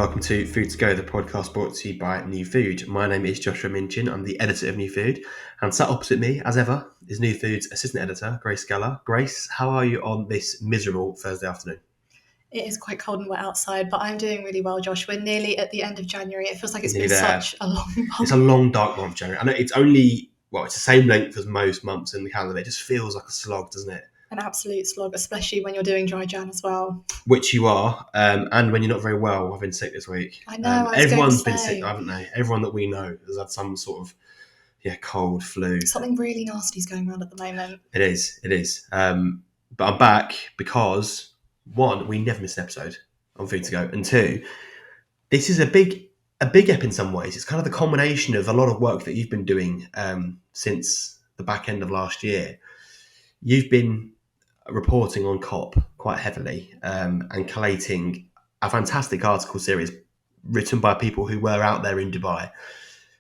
welcome to Food to Go, the podcast brought to you by New Food. My name is Joshua Minchin, I'm the editor of New Food, and sat opposite me, as ever, is New Food's assistant editor, Grace Geller. Grace, how are you on this miserable Thursday afternoon? It is quite cold and wet outside, but I'm doing really well, Josh. We're nearly at the end of January. It feels like it's been such a long month. It's a long, dark month, January. I know it's only, it's the same length as most months in the calendar. It just feels like a slog, doesn't it? An absolute slog, especially when you're doing dry Jan as well. Which you are, and when you're not very well. I've been sick this week. I know, everyone's been sick, haven't they? Everyone that we know has had some sort of, cold, flu. Something really nasty is going around at the moment. It is. But I'm back because, one, we never miss an episode on Food to Go, and two, this is a big ep in some ways. It's kind of the combination of a lot of work that you've been doing since the back end of last year. You've been reporting on COP quite heavily and collating a fantastic article series written by people who were out there in Dubai,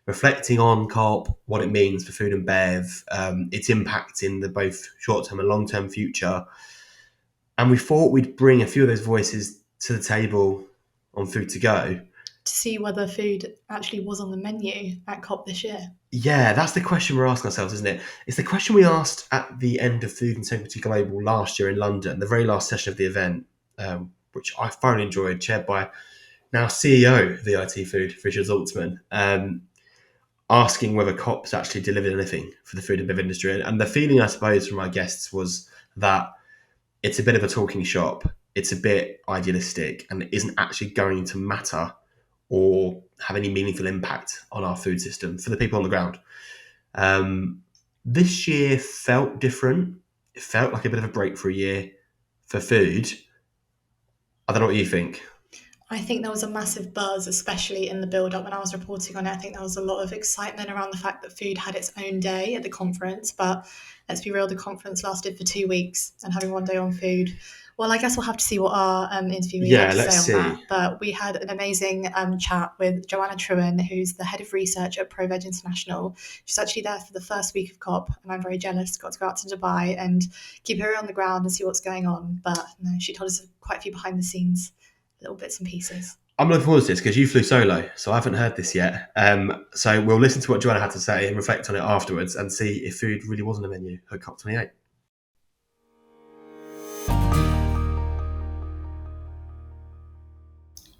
reflecting on COP, what it means for food and bev, its impact in the both short-term and long-term future. And we thought we'd bring a few of those voices to the table on Food to Go. To see whether food actually was on the menu at COP this year. Yeah, that's the question we're asking ourselves, isn't it? It's the question we asked at the end of Food Integrity Global last year in London, the very last session of the event, which I thoroughly enjoyed, chaired by now CEO of VIT Food, Richard Zaltzman, asking whether COP's actually delivered anything for the food and bev industry. And the feeling, I suppose, from our guests was that it's a bit of a talking shop, it's a bit idealistic, and it isn't actually going to matter or have any meaningful impact on our food system for the people on the ground. This year felt different. It felt like a bit of a breakthrough year for food. I don't know what you think. I think there was a massive buzz, especially in the build-up when I was reporting on it. I think there was a lot of excitement around the fact that food had its own day at the conference. But let's be real, the conference lasted for 2 weeks, and having one day on food, well, I guess we'll have to see what our interviewee had to say on that. But we had an amazing chat with Joanna Trewern, who's the head of research at ProVeg International. She's actually there for the first week of COP, and I'm very jealous. Got to go out to Dubai and keep her on the ground and see what's going on. But no, she told us quite a few behind the scenes little bits and pieces. I'm looking forward to this because you flew solo, so I haven't heard this yet. So we'll listen to what Joanna had to say and reflect on it afterwards and see if food really was on the menu at COP28.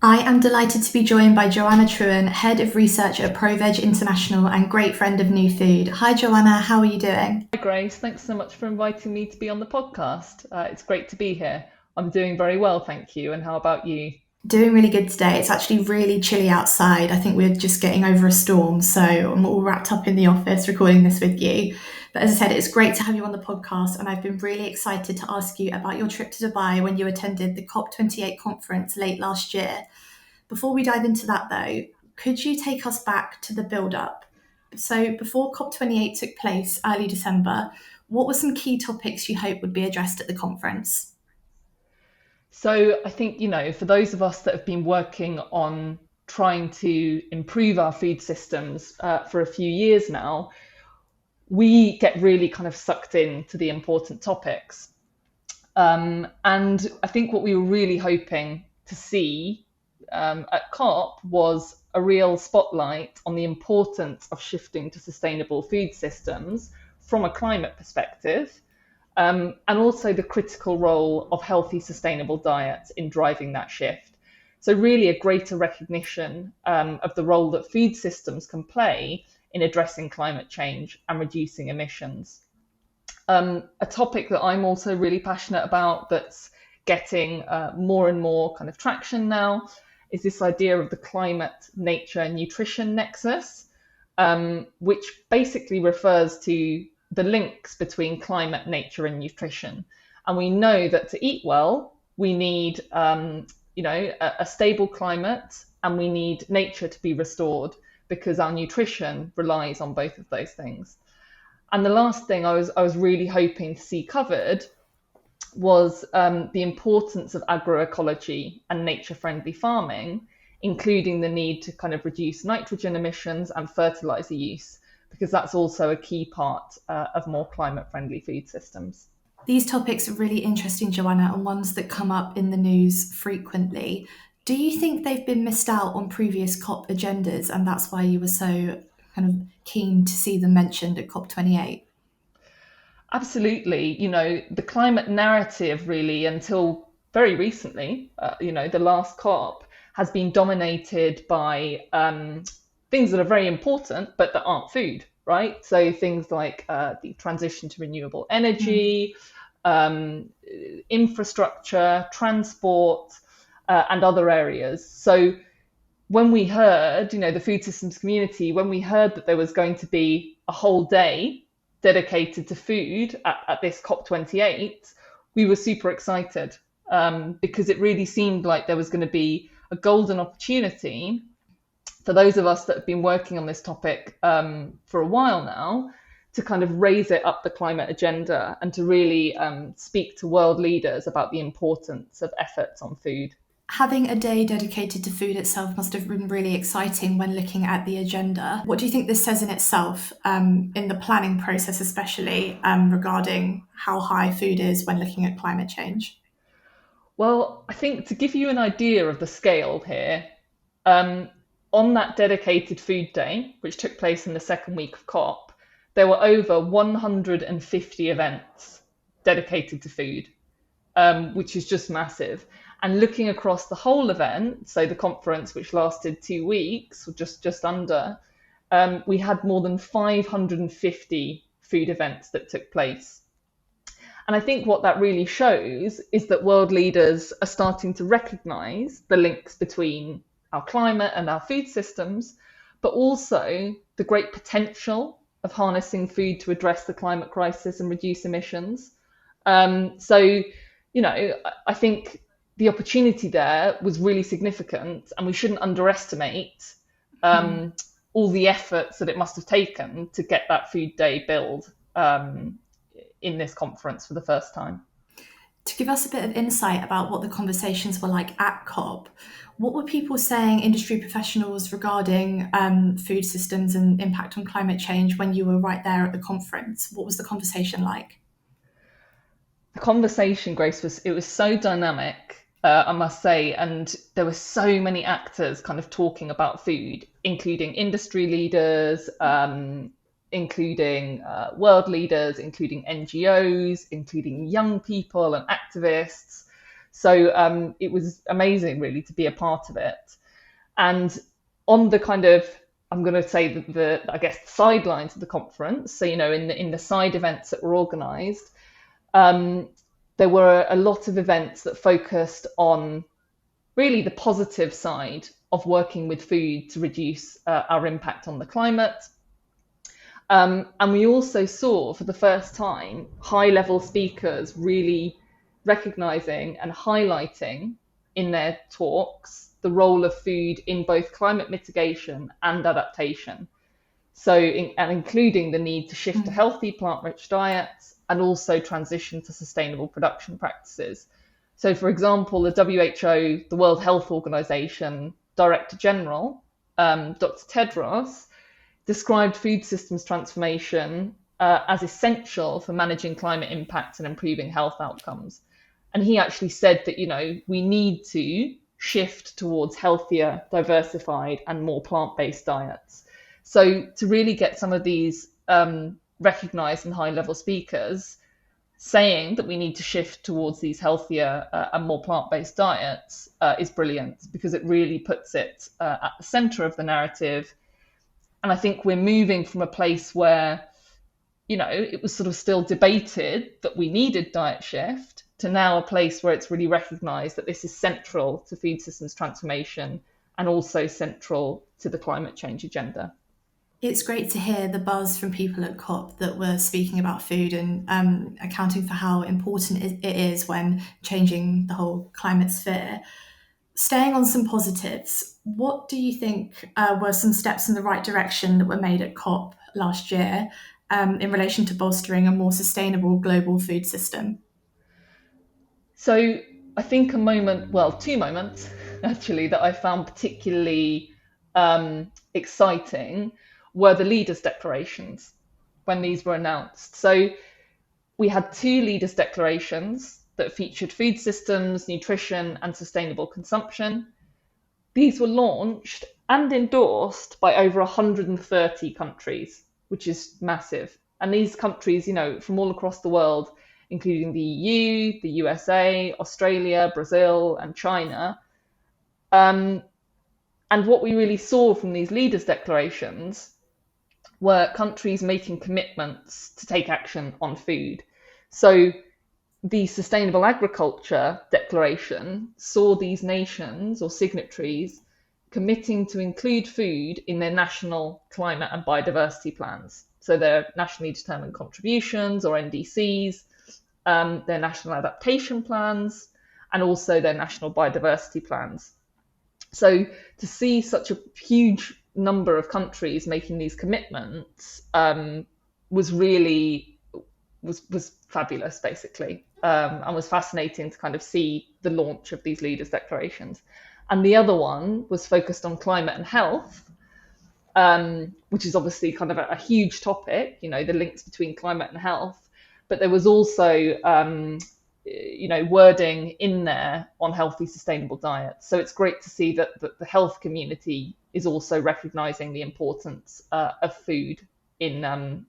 I am delighted to be joined by Joanna Trewern, Head of Research at ProVeg International and great friend of New Food. Hi Joanna, how are you doing? Hi Grace, thanks so much for inviting me to be on the podcast. It's great to be here. I'm doing very well, thank you. And how about you? Doing really good today. It's actually really chilly outside. I think we're just getting over a storm, so I'm all wrapped up in the office recording this with you. But as I said, it's great to have you on the podcast, and I've been really excited to ask you about your trip to Dubai when you attended the COP28 conference late last year. Before we dive into that though, could you take us back to the build-up? So before COP28 took place early December, what were some key topics you hope would be addressed at the conference? So I think, for those of us that have been working on trying to improve our food systems for a few years now, we get really kind of sucked into the important topics. And I think what we were really hoping to see at COP was a real spotlight on the importance of shifting to sustainable food systems from a climate perspective. And also the critical role of healthy, sustainable diets in driving that shift. So really a greater recognition of the role that food systems can play in addressing climate change and reducing emissions. A topic that I'm also really passionate about that's getting more and more kind of traction now is this idea of the climate, nature, nutrition nexus, which basically refers to the links between climate, nature, and nutrition. And we know that to eat well, we need, a stable climate, and we need nature to be restored because our nutrition relies on both of those things. And the last thing I was really hoping to see covered was the importance of agroecology and nature-friendly farming, including the need to kind of reduce nitrogen emissions and fertilizer use, because that's also a key part of more climate-friendly food systems. These topics are really interesting, Joanna, and ones that come up in the news frequently. Do you think they've been missed out on previous COP agendas, and that's why you were so kind of keen to see them mentioned at COP28? Absolutely. The climate narrative really, until very recently, the last COP, has been dominated by things that are very important, but that aren't food, right? So things like the transition to renewable energy, infrastructure, transport, and other areas. So when we heard, the food systems community, when we heard that there was going to be a whole day dedicated to food at this COP28, we were super excited because it really seemed like there was going to be a golden opportunity for those of us that have been working on this topic for a while now to kind of raise it up the climate agenda and to really speak to world leaders about the importance of efforts on food. Having a day dedicated to food itself must have been really exciting when looking at the agenda. What do you think this says in itself, in the planning process especially, regarding how high food is when looking at climate change? Well, I think to give you an idea of the scale here, on that dedicated food day, which took place in the second week of COP, there were over 150 events dedicated to food, which is just massive. And looking across the whole event, so the conference, which lasted 2 weeks, or just under, we had more than 550 food events that took place. And I think what that really shows is that world leaders are starting to recognise the links between our climate and our food systems, but also the great potential of harnessing food to address the climate crisis and reduce emissions. I think the opportunity there was really significant, and we shouldn't underestimate all the efforts that it must have taken to get that food day billed in this conference for the first time. To give us a bit of insight about what the conversations were like at COP, what were people saying, industry professionals, regarding food systems and impact on climate change when you were right there at the conference? What was the conversation like? The conversation, Grace, was so dynamic, I must say, and there were so many actors kind of talking about food, including industry leaders, including world leaders, including NGOs, including young people and activists. So it was amazing, really, to be a part of it. And on the kind of, I'm going to say the sidelines of the conference, so in the side events that were organised, there were a lot of events that focused on really the positive side of working with food to reduce our impact on the climate. And we also saw for the first time high-level speakers really recognising and highlighting in their talks the role of food in both climate mitigation and adaptation. So, including the need to shift to healthy plant-rich diets and also transition to sustainable production practices. So, for example, the WHO, the World Health Organization Director General, Dr. Tedros, described food systems transformation as essential for managing climate impacts and improving health outcomes. And he actually said that, we need to shift towards healthier, diversified, and more plant-based diets. So to really get some of these recognised and high-level speakers saying that we need to shift towards these healthier and more plant-based diets is brilliant, because it really puts it at the centre of the narrative. And I think we're moving from a place where, it was sort of still debated that we needed diet shift to now a place where it's really recognised that this is central to food systems transformation and also central to the climate change agenda. It's great to hear the buzz from people at COP that were speaking about food and accounting for how important it is when changing the whole climate sphere. Staying on some positives, what do you think were some steps in the right direction that were made at COP last year in relation to bolstering a more sustainable global food system? So I think two moments actually that I found particularly exciting were the leaders' declarations when these were announced. So we had 2 leaders' declarations that featured food systems, nutrition, and sustainable consumption. these were launched and endorsed by over 130 countries, which is massive. And these countries, from all across the world, including the EU, the USA, Australia, Brazil, and China. And what we really saw from these leaders' declarations were countries making commitments to take action on food. So the Sustainable Agriculture Declaration saw these nations or signatories committing to include food in their national climate and biodiversity plans. So their nationally determined contributions or NDCs, their national adaptation plans, and also their national biodiversity plans. So to see such a huge number of countries making these commitments was fabulous, basically, and was fascinating to kind of see the launch of these leaders' declarations. And the other one was focused on climate and health, which is obviously kind of a huge topic, the links between climate and health. But there was also, wording in there on healthy, sustainable diets. So it's great to see that the health community is also recognising the importance of food in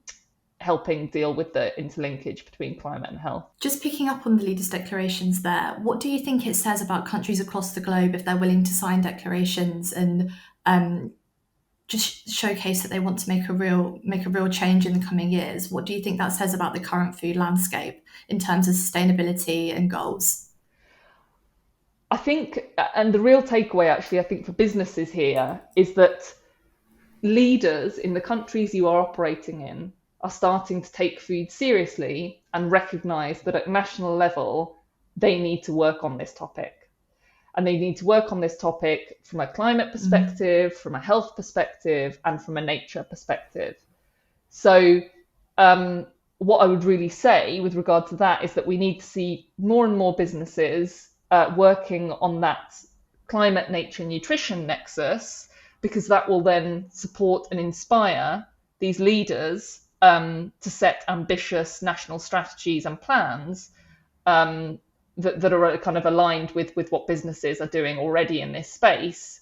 helping deal with the interlinkage between climate and health. Just picking up on the leaders' declarations there, what do you think it says about countries across the globe if they're willing to sign declarations and just showcase that they want to make a real change in the coming years? What do you think that says about the current food landscape in terms of sustainability and goals? I think, and the real takeaway actually, I think for businesses here is that leaders in the countries you are operating in are starting to take food seriously and recognise that at national level, they need to work on this topic. And they need to work on this topic from a climate perspective, from a health perspective, and from a nature perspective. So what I would really say with regard to that is that we need to see more and more businesses working on that climate, nature, nutrition nexus, because that will then support and inspire these leaders to set ambitious national strategies and plans that are kind of aligned with what businesses are doing already in this space,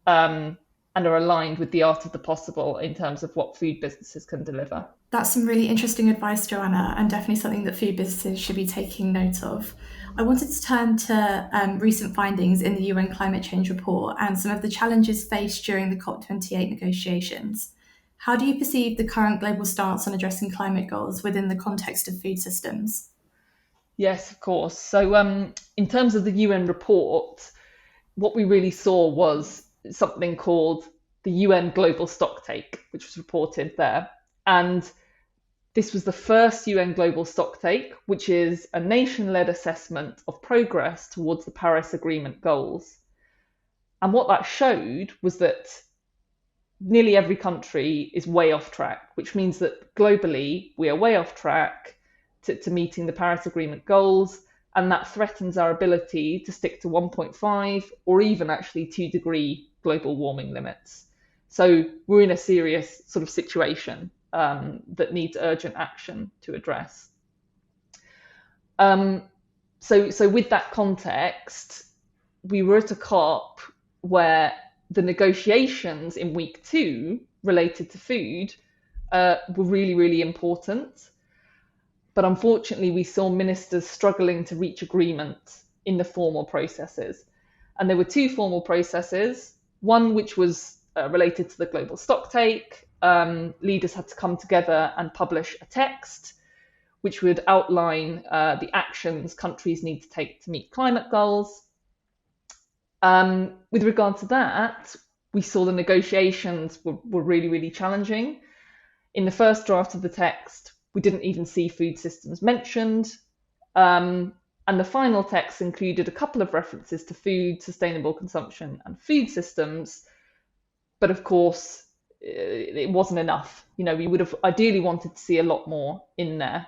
and are aligned with the art of the possible in terms of what food businesses can deliver. That's some really interesting advice, Joanna, and definitely something that food businesses should be taking note of. I wanted to turn to recent findings in the UN Climate Change Report and some of the challenges faced during the COP28 negotiations. How do you perceive the current global stance on addressing climate goals within the context of food systems? Yes, of course. So in terms of the UN report, what we really saw was something called the UN Global Stocktake, which was reported there. And this was the first UN Global Stocktake, which is a nation-led assessment of progress towards the Paris Agreement goals. And what that showed was that nearly every country is way off track, which means that globally we are way off track to meeting the Paris Agreement goals, and that threatens our ability to stick to 1.5 or even actually 2 degree global warming limits. So we're in a serious sort of situation that needs urgent action to address. So with that context, we were at a COP where the negotiations in week 2 related to food were really, really important. But unfortunately, we saw ministers struggling to reach agreement in the formal processes. And there were 2 formal processes, one which was related to the global stocktake. Leaders had to come together and publish a text which would outline the actions countries need to take to meet climate goals. With regard to that, we saw the negotiations were really, really challenging. In the first draft of the text, we didn't even see food systems mentioned. And the final text included a couple of references to food, sustainable consumption, and food systems. But of course, it wasn't enough. We would have ideally wanted to see a lot more in there,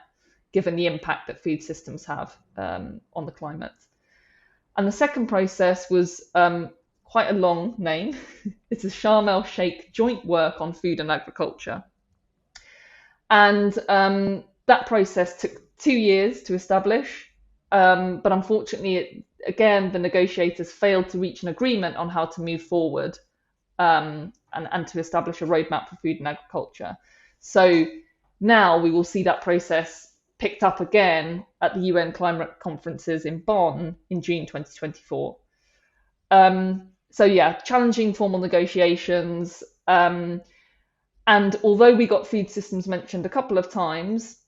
given the impact that food systems have on the climate. And the second process was quite a long name. It's a Sharm el-Sheikh joint work on food and agriculture. And that process took 2 years to establish, but unfortunately again, the negotiators failed to reach an agreement on how to move forward and to establish a roadmap for food and agriculture. So now we will see that process picked up again at the UN climate conferences in Bonn in June 2024. So yeah, challenging formal negotiations. And although we got food systems mentioned a couple of times,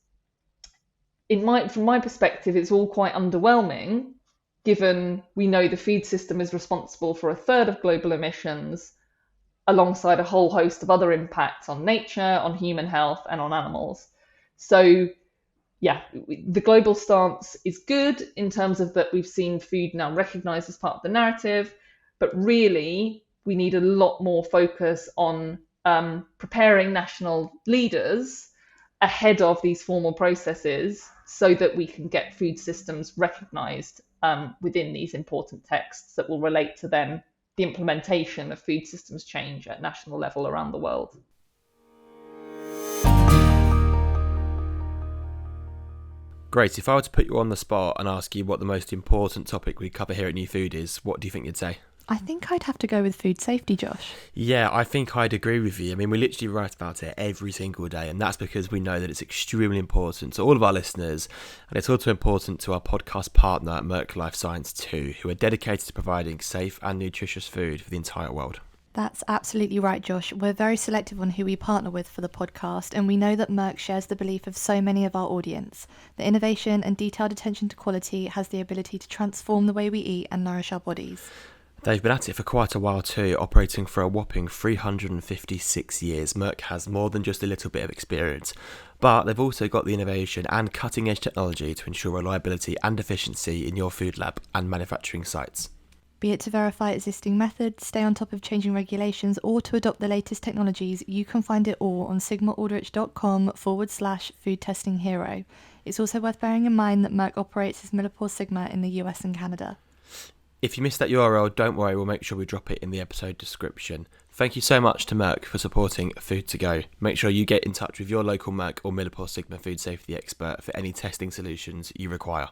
from my perspective, it's all quite underwhelming, given we know the food system is responsible for a third of global emissions, alongside a whole host of other impacts on nature, on human health, and on animals. So yeah, the global stance is good in terms of that we've seen food now recognised as part of the narrative, but really we need a lot more focus on preparing national leaders ahead of these formal processes so that we can get food systems recognised within these important texts that will relate to then the implementation of food systems change at national level around the world. Great. If I were to put you on the spot and ask you what the most important topic we cover here at New Food is, what do you think you'd say? I think I'd have to go with food safety, Josh. Yeah, I think I'd agree with you. I mean, we literally write about it every single day, and that's because we know that it's extremely important to all of our listeners, and it's also important to our podcast partner, Merck Life Science too, who are dedicated to providing safe and nutritious food for the entire world. That's absolutely right, Josh. We're very selective on who we partner with for the podcast, and we know that Merck shares the belief of so many of our audience. The innovation and detailed attention to quality has the ability to transform the way we eat and nourish our bodies. They've been at it for quite a while too, operating for a whopping 356 years. Merck has more than just a little bit of experience, but they've also got the innovation and cutting-edge technology to ensure reliability and efficiency in your food lab and manufacturing sites. Be it to verify existing methods, stay on top of changing regulations, or to adopt the latest technologies, you can find it all on sigmaaldrich.com/food testing hero. It's also worth bearing in mind that Merck operates as Millipore Sigma in the US and Canada. If you missed that URL, don't worry, we'll make sure we drop it in the episode description. Thank you so much to Merck for supporting Food to Go. Make sure you get in touch with your local Merck or Millipore Sigma food safety expert for any testing solutions you require.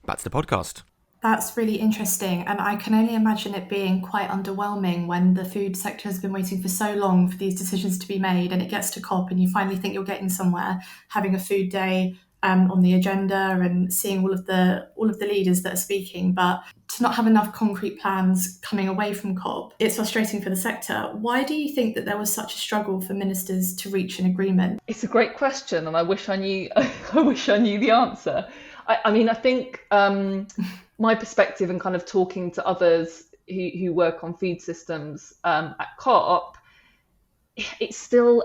Back to the podcast. That's really interesting, and I can only imagine it being quite underwhelming when the food sector has been waiting for so long for these decisions to be made, and it gets to COP and you finally think you're getting somewhere, having a food day on the agenda and seeing all of the leaders that are speaking, but to not have enough concrete plans coming away from COP, it's frustrating for the sector. Why do you think that there was such a struggle for ministers to reach an agreement? It's a great question, and I wish I knew the answer. I think my perspective and kind of talking to others who work on food systems at COP, it's still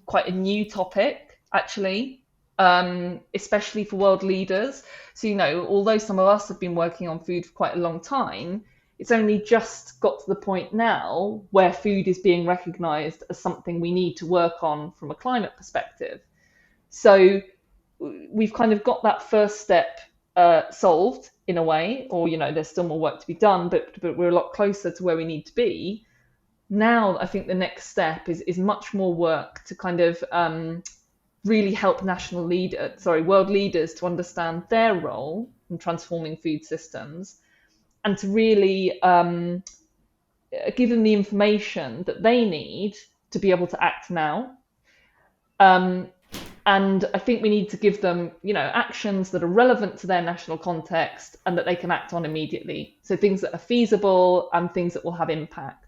quite a new topic, actually. Especially for world leaders. So, although some of us have been working on food for quite a long time, it's only just got to the point now where food is being recognised as something we need to work on from a climate perspective. So we've kind of got that first step solved in a way, or, there's still more work to be done, but we're a lot closer to where we need to be. Now, I think the next step is much more work to kind of really help world leaders to understand their role in transforming food systems, and to really give them the information that they need to be able to act now. And I think we need to give them, actions that are relevant to their national context and that they can act on immediately. So things that are feasible and things that will have impact.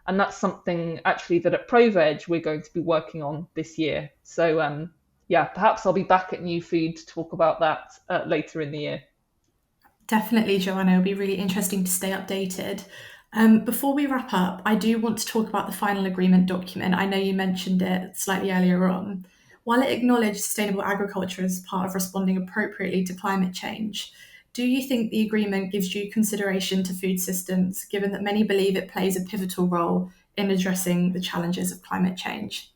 And that's something actually that at ProVeg we're going to be working on this year. So perhaps I'll be back at New Food to talk about that later in the year. Definitely, Joanna. It'll be really interesting to stay updated. Before we wrap up, I do want to talk about the final agreement document. I know you mentioned it slightly earlier on. While it acknowledged sustainable agriculture as part of responding appropriately to climate change, do you think the agreement gives due consideration to food systems, given that many believe it plays a pivotal role in addressing the challenges of climate change?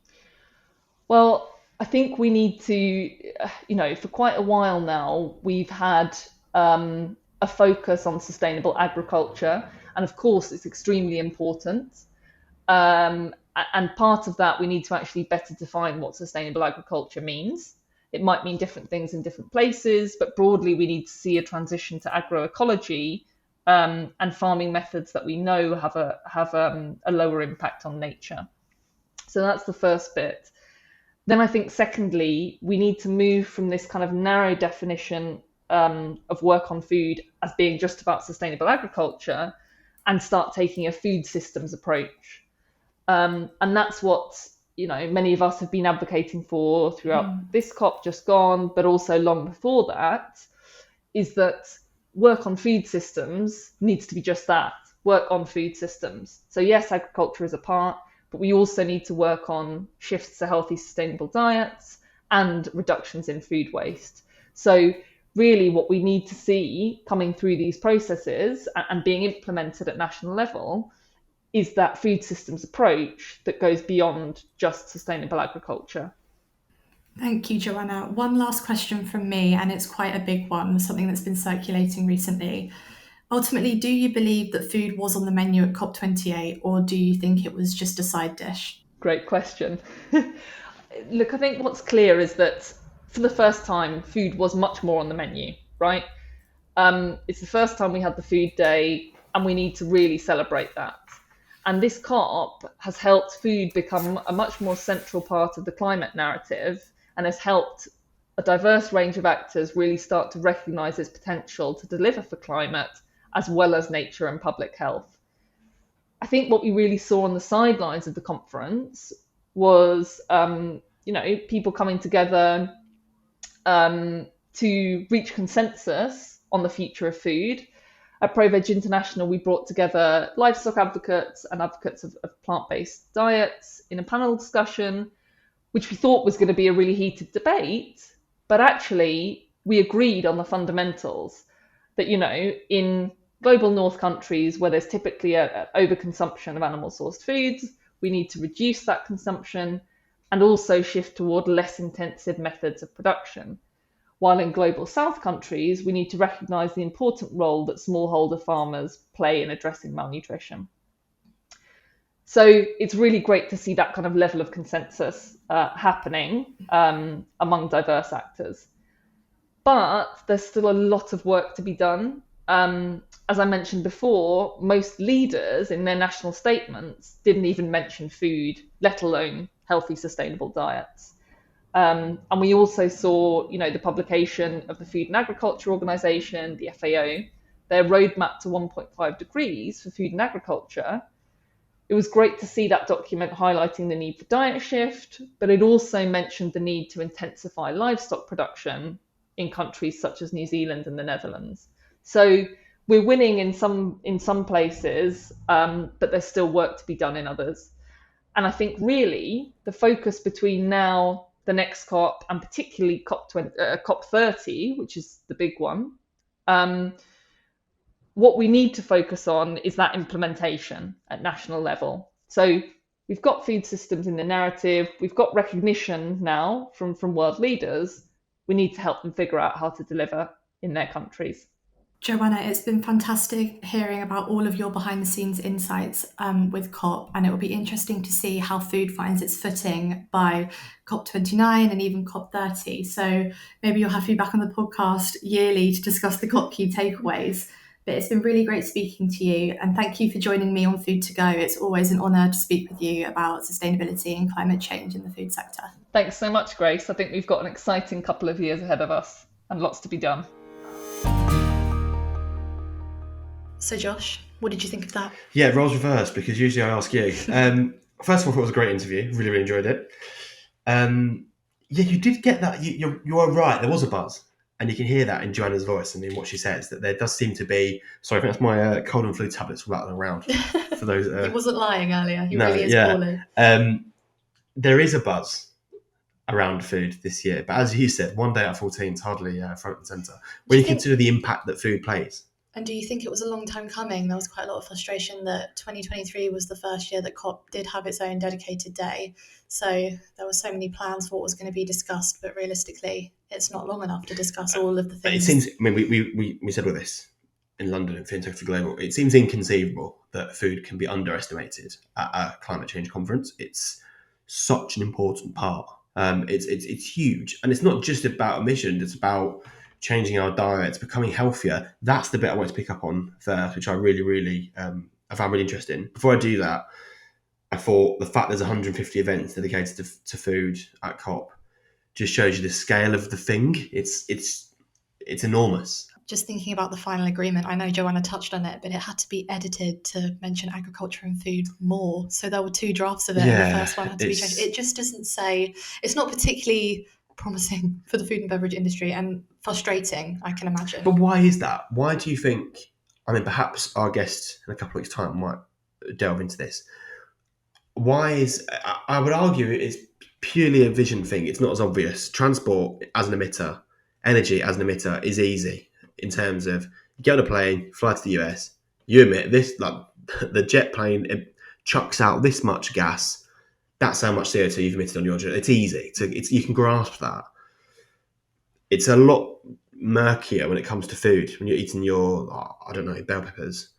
Well, I think we need to, for quite a while now, we've had a focus on sustainable agriculture. And of course, it's extremely important. And part of that, we need to actually better define what sustainable agriculture means. It might mean different things in different places, but broadly, we need to see a transition to agroecology and farming methods that we know have a lower impact on nature. So that's the first bit. Then I think secondly, we need to move from this kind of narrow definition of work on food as being just about sustainable agriculture and start taking a food systems approach. And that's what, you know, many of us have been advocating for throughout this COP just gone, but also long before that, is that work on food systems needs to be just that, work on food systems. So yes, agriculture is a part, but we also need to work on shifts to healthy, sustainable diets and reductions in food waste. So really what we need to see coming through these processes and being implemented at national level is that food systems approach that goes beyond just sustainable agriculture. Thank you, Joanna. One last question from me, and it's quite a big one, something that's been circulating recently. Ultimately, do you believe that food was on the menu at COP28, or do you think it was just a side dish? Great question. Look, I think what's clear is that for the first time, food was much more on the menu, right? It's the first time we had the food day, and we need to really celebrate that. And this COP has helped food become a much more central part of the climate narrative and has helped a diverse range of actors really start to recognise its potential to deliver for climate as well as nature and public health. I think what we really saw on the sidelines of the conference was, people coming together to reach consensus on the future of food. At ProVeg International, we brought together livestock advocates and advocates of plant-based diets in a panel discussion, which we thought was going to be a really heated debate, but actually we agreed on the fundamentals that, you know, in global north countries where there's typically an overconsumption of animal-sourced foods, we need to reduce that consumption and also shift toward less intensive methods of production. While in global south countries, we need to recognise the important role that smallholder farmers play in addressing malnutrition. So it's really great to see that kind of level of consensus happening among diverse actors. But there's still a lot of work to be done. As I mentioned before, most leaders in their national statements didn't even mention food, let alone healthy, sustainable diets. And we also saw, the publication of the Food and Agriculture Organization, the FAO, their roadmap to 1.5 degrees for food and agriculture. It was great to see that document highlighting the need for diet shift, but it also mentioned the need to intensify livestock production in countries such as New Zealand and the Netherlands. So we're winning in some places, but there's still work to be done in others. And I think really the focus between now, the next COP, and particularly COP30, which is the big one, what we need to focus on is that implementation at national level. So we've got food systems in the narrative, we've got recognition now from world leaders. We need to help them figure out how to deliver in their countries. Joanna, it's been fantastic hearing about all of your behind the scenes insights with COP, and it will be interesting to see how food finds its footing by COP29 and even COP30. So maybe you'll have you back on the podcast yearly to discuss the COP key takeaways. But it's been really great speaking to you, and thank you for joining me on Food to Go. It's always an honour to speak with you about sustainability and climate change in the food sector. Thanks so much, Grace. I think we've got an exciting couple of years ahead of us and lots to be done. So Josh, what did you think of that? Yeah, roles reversed, because usually I ask you. First of all, I thought it was a great interview. Really, really enjoyed it. Yeah, you did get that. You are right. There was a buzz. And you can hear that in Joanna's voice and in what she says, that there does seem to be... Sorry, I think that's my cold and flu tablets rattling around. For those, He wasn't lying earlier. He really is poorly. There is a buzz around food this year. But as you said, 1 day out of 14 is hardly front and centre. When you consider the impact that food plays. And do you think it was a long time coming? There was quite a lot of frustration that 2023 was the first year that COP did have its own dedicated day. So there were so many plans for what was going to be discussed, but realistically, it's not long enough to discuss all of the things. It seems, we said all this in London at FinTech for Global. It seems inconceivable that food can be underestimated at a climate change conference. It's such an important part. It's huge. And it's not just about emissions, it's about changing our diets, becoming healthier. That's the bit I want to pick up on first, which I really I found really interesting. Before I do that, I thought the fact there's 150 events dedicated to food at COP just shows you the scale of the thing. It's enormous. Just thinking about the final agreement, I know Joanna touched on it, but it had to be edited to mention agriculture and food more. So there were 2 drafts of it, and the first one had to be changed. It just doesn't say, it's not particularly promising for the food and beverage industry, and frustrating, I can imagine. But why is that? Why do you think, I mean, perhaps our guest in a couple of weeks' time might delve into this. Why is, I would argue it's purely a vision thing. It's not as obvious. Transport as an emitter, energy as an emitter is easy in terms of you get on a plane, fly to the US, you emit this, like the jet plane it chucks out this much gas. That's how much CO2 you've emitted on your journey. It's easy. You can grasp that. It's a lot murkier when it comes to food, when you're eating your, I don't know, bell peppers.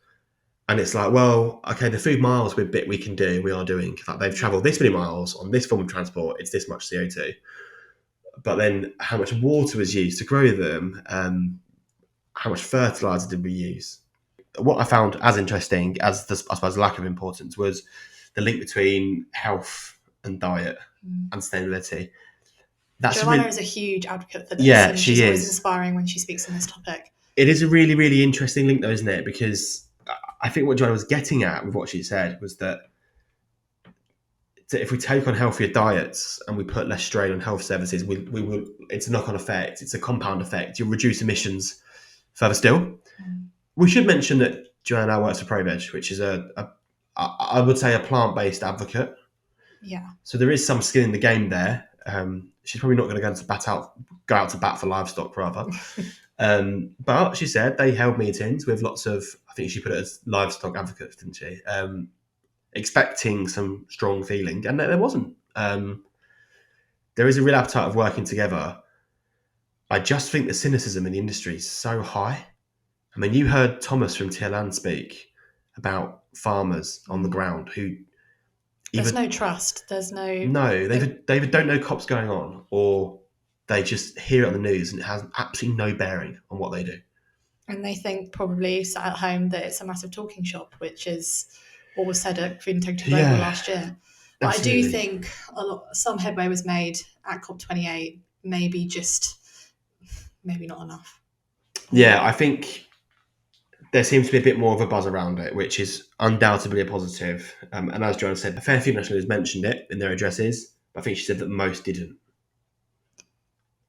And it's like, well, okay, the food miles we can do, we are doing. Like they've travelled this many miles on this form of transport, it's this much CO2. But then how much water was used to grow them? How much fertilizer did we use? What I found as interesting as this, I suppose, lack of importance was the link between health and diet and sustainability. Joanna is a huge advocate for this. Yeah, and she she's is. Always inspiring when she speaks on this topic. It is a really interesting link, though, isn't it? Because I think what Joanna was getting at with what she said was that if we take on healthier diets and we put less strain on health services, we will. It's a knock-on effect. It's a compound effect. You'll reduce emissions further still. We should mention that Joanna works for ProVeg, which is I would say a plant-based advocate. Yeah. So there is some skin in the game there. She's probably not going to go out to bat for livestock, rather. But she said they held meetings with lots of, I think she put it as livestock advocates, didn't she? Expecting some strong feeling, and there wasn't. There is a real appetite of working together. I just think the cynicism in the industry is so high. I mean, you heard Thomas from TLN speak about farmers on the ground who... There's no trust. There's no... No, they either don't know COP's going on, or they just hear it on the news and it has absolutely no bearing on what they do. And they think, probably sat at home, that it's a massive talking shop, which is what was said at Food Integrity Global last year. But absolutely. I do think some headway was made at COP28, maybe not enough. Yeah, I think there seems to be a bit more of a buzz around it, which is undoubtedly a positive. And as Joanna said, Fair Food National has mentioned it in their addresses, but I think she said that most didn't.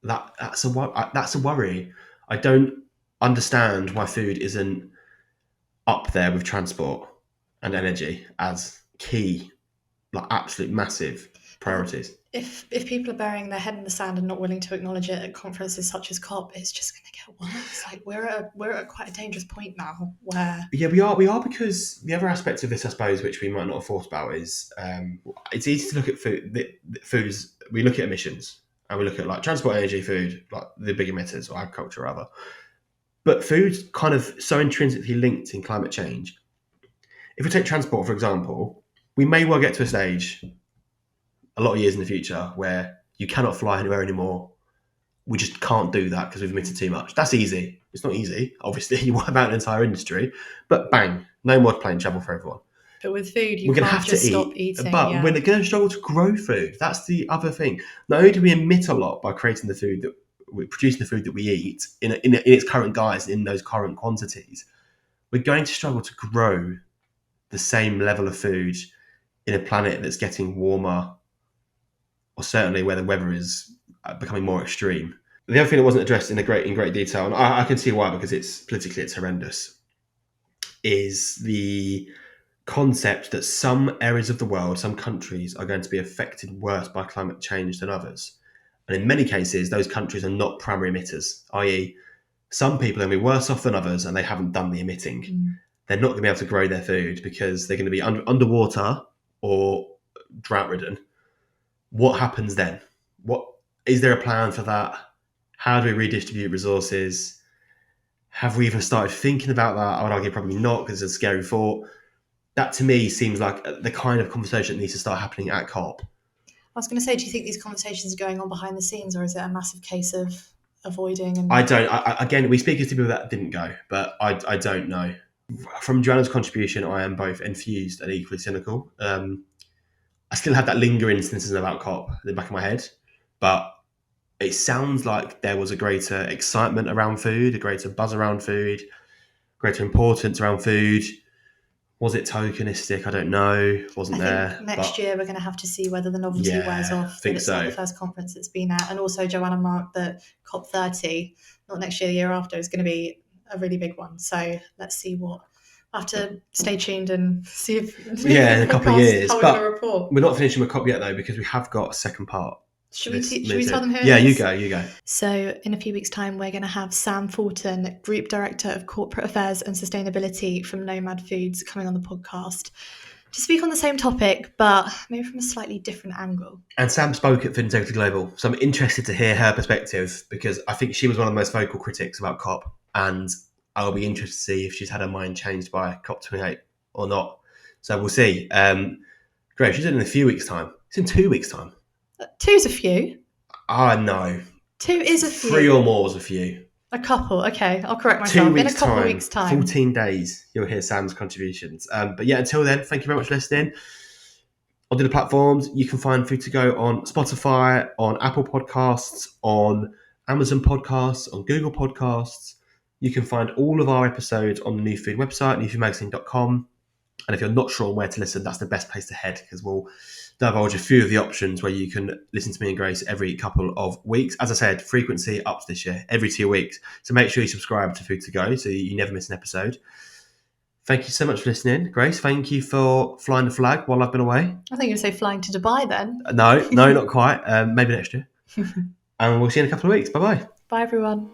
That's a worry. I don't understand why food isn't up there with transport and energy as key, like absolute massive priorities. If people are burying their head in the sand and not willing to acknowledge it at conferences such as COP, it's just going to get worse. Like we're at quite a dangerous point now where... Yeah, we are, because the other aspect of this, I suppose, which we might not have thought about is it's easy to look at foods. We look at emissions and we look at like transport, energy, food, like the big emitters, or agriculture rather. But food's kind of so intrinsically linked in climate change. If we take transport, for example, we may well get to a stage a lot of years in the future where you cannot fly anywhere anymore. We just can't do that because we've emitted too much. That's easy. It's not easy. Obviously, you wipe out an entire industry, but bang, no more plane travel for everyone. But with food, we're can't have just stop eating. But we're going to struggle to grow food. That's the other thing. Not only do we emit a lot by creating the food that we're producing, the food that we eat in its current guise, in those current quantities, we're going to struggle to grow the same level of food in a planet that's getting warmer, or certainly where the weather is becoming more extreme. The other thing that wasn't addressed in great detail, and I can see why, because it's horrendous, is the concept that some areas of the world, some countries, are going to be affected worse by climate change than others. And in many cases, those countries are not primary emitters, i.e. some people are going to be worse off than others and they haven't done the emitting. They're not going to be able to grow their food because they're going to be underwater or drought-ridden. What happens then? Is there a plan for that? How do we redistribute resources? Have we even started thinking about that? I would argue probably not, because it's a scary thought. That to me seems like the kind of conversation that needs to start happening at COP. I was going to say, do you think these conversations are going on behind the scenes, or is it a massive case of avoiding? And I don't. Again, we speak as to people that didn't go, but I don't know. From Joanna's contribution, I am both enthused and equally cynical. I still have that lingering cynicism about COP in the back of my head, but it sounds like there was a greater excitement around food, a greater buzz around food, greater importance around food. Was it tokenistic? I don't know. Wasn't there? Next year we're going to have to see whether the novelty wears off. I think it's so. not the first conference it's been at, and also Joanna marked that COP30, not next year, the year after, is going to be a really big one. So let's see what. I have to stay tuned and see if in a couple of years. How we're going to report. We're not finishing with COP yet though, because we have got a second part. Should we tell them who it is? Yeah, you go. So in a few weeks' time, we're going to have Sam Fulton, Group Director of Corporate Affairs and Sustainability from Nomad Foods, coming on the podcast to speak on the same topic, but maybe from a slightly different angle. And Sam spoke at Food Integrity Global, so I'm interested to hear her perspective, because I think she was one of the most vocal critics about COP, and I'll be interested to see if she's had her mind changed by COP28 or not. So we'll see. Great, she's in a few weeks' time. It's in 2 weeks' time. 2's a few. No. 2 is a few. 3 or more is a few. A couple. Okay, I'll correct myself. 2 weeks' in a couple time, weeks' time. 14 days, you'll hear Sam's contributions. But yeah, until then, thank you very much for listening. On the platforms, you can find Food to Go on Spotify, on Apple Podcasts, on Amazon Podcasts, on Google Podcasts. You can find all of our episodes on the New Food website, newfoodmagazine.com. And if you're not sure where to listen, that's the best place to head, because we'll divulge a few of the options where you can listen to me and Grace every couple of weeks. As I said, frequency ups this year, every 2 weeks. So make sure you subscribe to Food to Go so you never miss an episode. Thank you so much for listening. Grace, thank you for flying the flag while I've been away. I think you were say flying to Dubai then. No, not quite. Maybe next year. And we'll see you in a couple of weeks. Bye-bye. Bye, everyone.